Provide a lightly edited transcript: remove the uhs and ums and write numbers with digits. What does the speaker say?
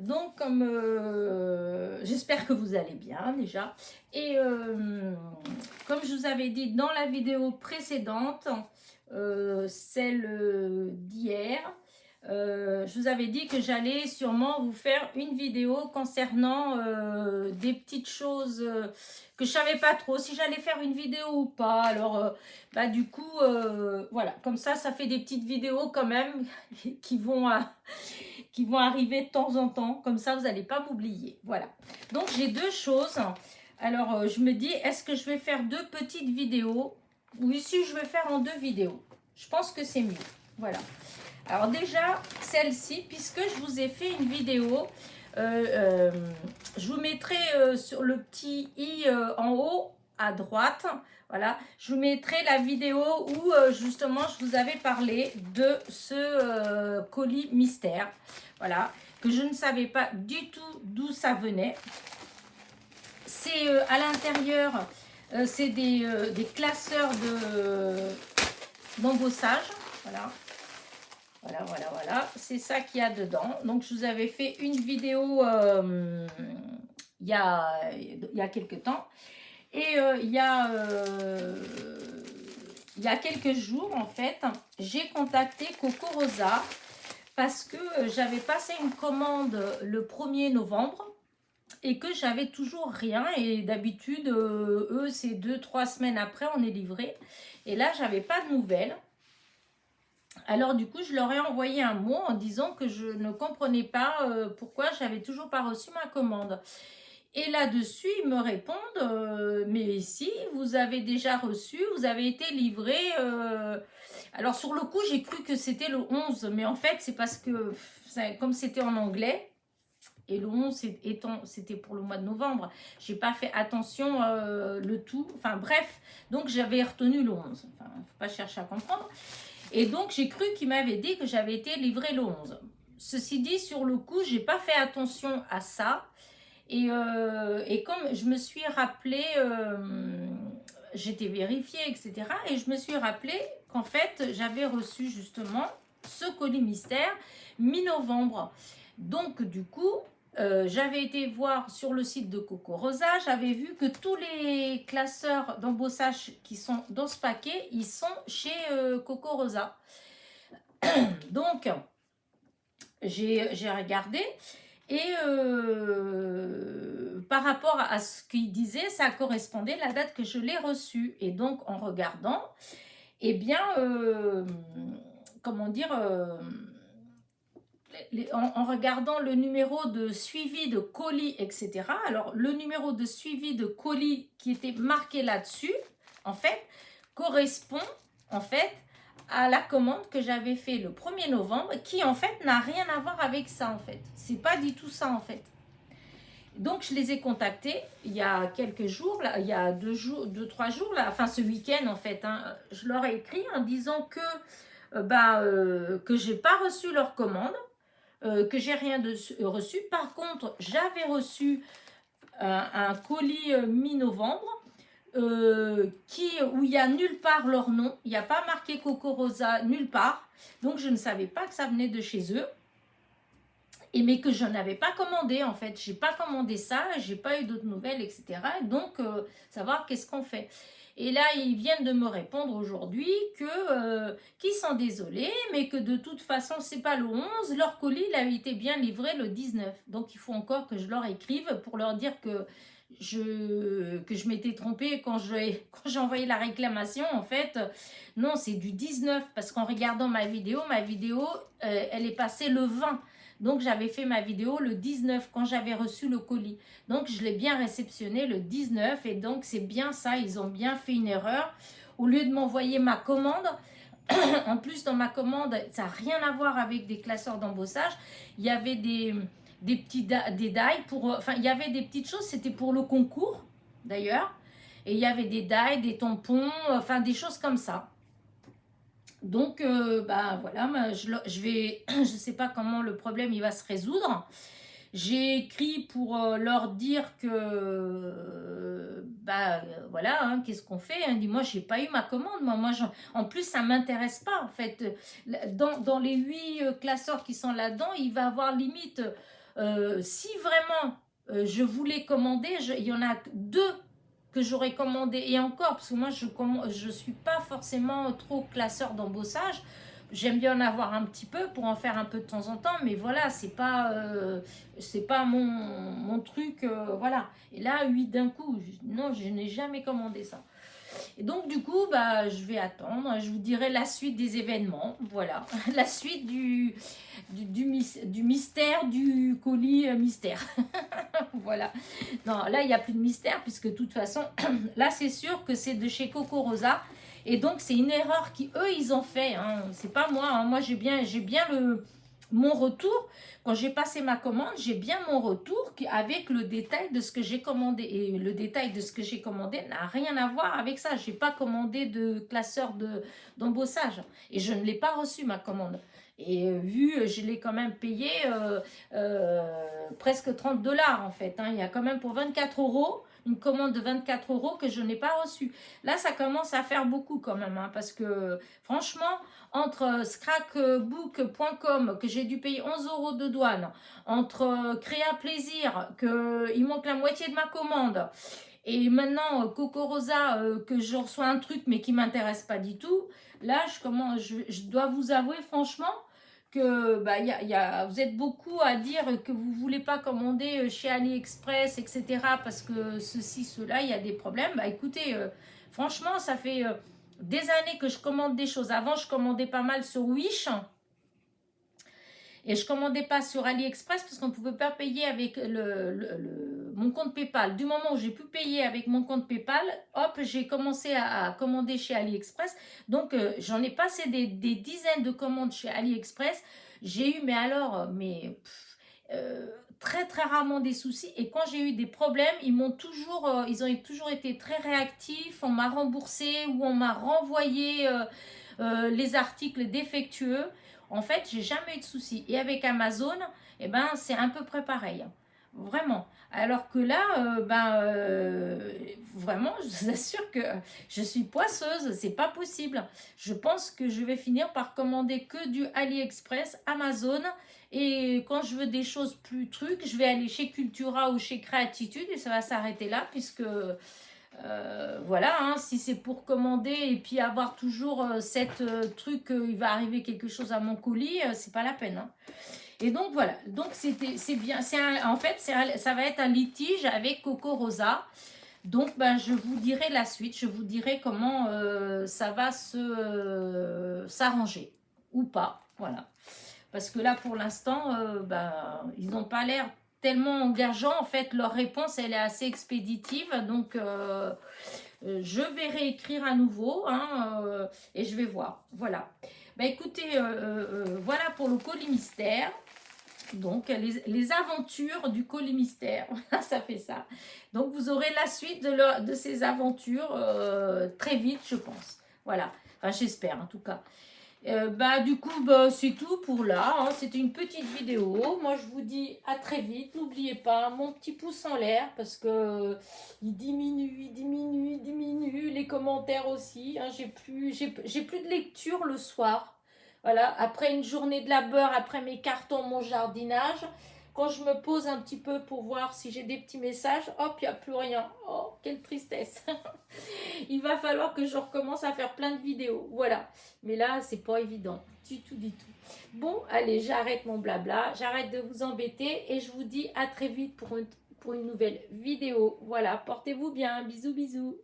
Donc, comme j'espère que vous allez bien déjà. Et comme je vous avais dit dans la vidéo précédente, celle d'hier, je vous avais dit que j'allais sûrement vous faire une vidéo concernant des petites choses que je savais pas trop si j'allais faire une vidéo ou pas. Alors, bah du coup, voilà, comme ça fait des petites vidéos quand même qui vont arriver de temps en temps. Comme ça, vous n'allez pas m'oublier. Voilà. Donc, j'ai deux choses. Alors, je me dis, est-ce que je vais faire deux petites vidéos ou ici, je vais faire en deux vidéos. Je pense que c'est mieux. Voilà. Alors déjà, celle-ci, puisque je vous ai fait une vidéo, je vous mettrai sur le petit i en haut à droite. Voilà, je vous mettrai la vidéo où justement je vous avais parlé de ce colis mystère. Voilà, que je ne savais pas du tout d'où ça venait. C'est à l'intérieur, c'est des classeurs d'embossage. Voilà. Voilà. C'est ça qu'il y a dedans. Donc, je vous avais fait une vidéo il y a quelques temps. Et il y a quelques jours, en fait, j'ai contacté Coco Rosa parce que j'avais passé une commande le 1er novembre et que j'avais toujours rien. Et d'habitude, eux, c'est 2-3 semaines après, on est livré. Et là, j'avais pas de nouvelles. Alors du coup, je leur ai envoyé un mot en disant que je ne comprenais pas pourquoi j'avais toujours pas reçu ma commande. Et là-dessus, ils me répondent, mais si, vous avez déjà reçu, vous avez été livré. Alors sur le coup, j'ai cru que c'était le 11, mais en fait, c'est parce que comme c'était en anglais, et le 11 c'était pour le mois de novembre, j'ai pas fait attention le tout. Enfin bref, donc j'avais retenu le 11. Enfin, faut pas chercher à comprendre. Et donc, j'ai cru qu'il m'avait dit que j'avais été livrée le 11. Ceci dit, sur le coup, j'ai pas fait attention à ça. Et comme je me suis rappelé, j'étais vérifiée, etc. Et je me suis rappelé qu'en fait, j'avais reçu justement ce colis mystère mi-novembre. Donc, du coup, j'avais été voir sur le site de Coco Rosa, j'avais vu que tous les classeurs d'embossage qui sont dans ce paquet, ils sont chez Coco Rosa. Donc, j'ai regardé et par rapport à ce qu'il disait, ça correspondait à la date que je l'ai reçu. Et donc, en regardant, eh bien, comment dire... en regardant le numéro de suivi de colis, etc. Alors, le numéro de suivi de colis qui était marqué là-dessus, en fait, correspond, en fait, à la commande que j'avais fait le 1er novembre, qui, en fait, n'a rien à voir avec ça, en fait. C'est pas du tout ça, en fait. Donc, je les ai contactés il y a quelques jours, là, il y a 2-3 jours, là, enfin, ce week-end, en fait. Hein, je leur ai écrit en disant que j'ai pas reçu leur commande, que j'ai rien reçu. Par contre, j'avais reçu un colis mi-novembre où il n'y a nulle part leur nom. Il n'y a pas marqué Coco Rosa nulle part. Donc, je ne savais pas que ça venait de chez eux. Mais que je n'avais pas commandé en fait. J'ai pas commandé ça, j'ai pas eu d'autres nouvelles, etc. Donc, savoir qu'est-ce qu'on fait. Et là, ils viennent de me répondre aujourd'hui qu'ils sont désolés, mais que de toute façon, c'est pas le 11. Leur colis, il a été bien livré le 19. Donc, il faut encore que je leur écrive pour leur dire que je m'étais trompée quand j'ai envoyé la réclamation. En fait, non, c'est du 19. Parce qu'en regardant ma vidéo, elle est passée le 20. Donc, j'avais fait ma vidéo le 19 quand j'avais reçu le colis. Donc, je l'ai bien réceptionné le 19 et donc, c'est bien ça. Ils ont bien fait une erreur. Au lieu de m'envoyer ma commande, en plus, dans ma commande, ça n'a rien à voir avec des classeurs d'embossage. Il y avait des die pour... Enfin, il y avait des petites choses, c'était pour le concours, d'ailleurs. Et il y avait des die, des tampons, enfin, des choses comme ça. Donc, voilà, je vais, je sais pas comment le problème il va se résoudre. J'ai écrit pour leur dire que, voilà, hein, qu'est-ce qu'on fait hein, dis-moi, j'ai pas eu ma commande. En plus, ça m'intéresse pas, en fait. Dans les 8 classeurs qui sont là-dedans, il va avoir limite Si vraiment je voulais commander, il y en a deux que j'aurais commandé, et encore, parce que moi je suis pas forcément trop classeur d'embossage. J'aime bien en avoir un petit peu pour en faire un peu de temps en temps, mais voilà, c'est pas mon truc, voilà. Et là, 8 d'un coup, non, je n'ai jamais commandé ça. Et donc, du coup, bah, je vais attendre. Je vous dirai la suite des événements. Voilà. La suite du mystère du colis mystère. Voilà. Non, là, il n'y a plus de mystère, puisque de toute façon, là, c'est sûr que c'est de chez Coco Rosa. Et donc, c'est une erreur eux ils ont fait. Hein. C'est pas moi. Hein. Moi, j'ai bien mon retour. Quand j'ai passé ma commande, j'ai bien mon retour avec le détail de ce que j'ai commandé. Et le détail de ce que j'ai commandé n'a rien à voir avec ça. Je n'ai pas commandé de classeur d'embossage. Et je ne l'ai pas reçu, ma commande. Et je l'ai quand même payé presque 30 dollars en fait. Hein. Il y a quand même pour 24 euros, une commande de 24 euros que je n'ai pas reçue. Là, ça commence à faire beaucoup quand même. Hein, parce que franchement, entre scrapbook.com que j'ai dû payer 11 euros de douane, entre Créa Plaisir qu'il manque la moitié de ma commande, et maintenant Coco Rosa que je reçois un truc mais qui m'intéresse pas du tout, là je dois vous avouer franchement que bah, vous êtes beaucoup à dire que vous voulez pas commander chez AliExpress, etc. parce que ceci, cela, il y a des problèmes. Bah écoutez, franchement, ça fait des années que je commande des choses. Avant, je commandais pas mal sur Wish. Et je commandais pas sur AliExpress parce qu'on ne pouvait pas payer avec mon compte PayPal. Du moment où j'ai pu payer avec mon compte PayPal, hop, j'ai commencé à commander chez AliExpress. Donc, j'en ai passé des dizaines de commandes chez AliExpress. J'ai eu, mais alors, très très rarement des soucis. Et quand j'ai eu des problèmes, ils ont toujours été très réactifs. On m'a remboursé ou on m'a renvoyé les articles défectueux. En fait, j'ai jamais eu de soucis. Et avec Amazon, eh ben, c'est à peu près pareil. Vraiment. Alors que là, vraiment, je vous assure que je suis poisseuse, c'est pas possible. Je pense que je vais finir par commander que du AliExpress, Amazon, et quand je veux des choses plus trucs, je vais aller chez Cultura ou chez Créatitude et ça va s'arrêter là, puisque voilà, hein, si c'est pour commander et puis avoir toujours cette truc, il va arriver quelque chose à mon colis, c'est pas la peine. Hein. Et donc voilà, donc c'est bien, en fait ça va être un litige avec Coco Rosa. Donc ben, je vous dirai la suite, je vous dirai comment ça va s'arranger ou pas, voilà. Parce que là pour l'instant, ils n'ont pas l'air tellement engageants. En fait, leur réponse elle est assez expéditive, donc je vais réécrire à nouveau hein, et je vais voir. Voilà. Bah écoutez, voilà pour le colis mystère. Donc, les aventures du colis mystère. Ça fait ça. Donc, vous aurez la suite de ces aventures très vite, je pense. Voilà. Enfin, j'espère en tout cas. Du coup, c'est tout pour là. Hein. C'était une petite vidéo. Moi, je vous dis à très vite. N'oubliez pas mon petit pouce en l'air parce que il diminue. Les commentaires aussi. Hein. J'ai plus de lecture le soir. Voilà. Après une journée de labeur, après mes cartons, mon jardinage. Quand je me pose un petit peu pour voir si j'ai des petits messages, hop, il n'y a plus rien. Oh, quelle tristesse. Il va falloir que je recommence à faire plein de vidéos. Voilà. Mais là, c'est pas évident. Du tout. Bon, allez, j'arrête mon blabla. J'arrête de vous embêter. Et je vous dis à très vite pour une nouvelle vidéo. Voilà, portez-vous bien. Bisous.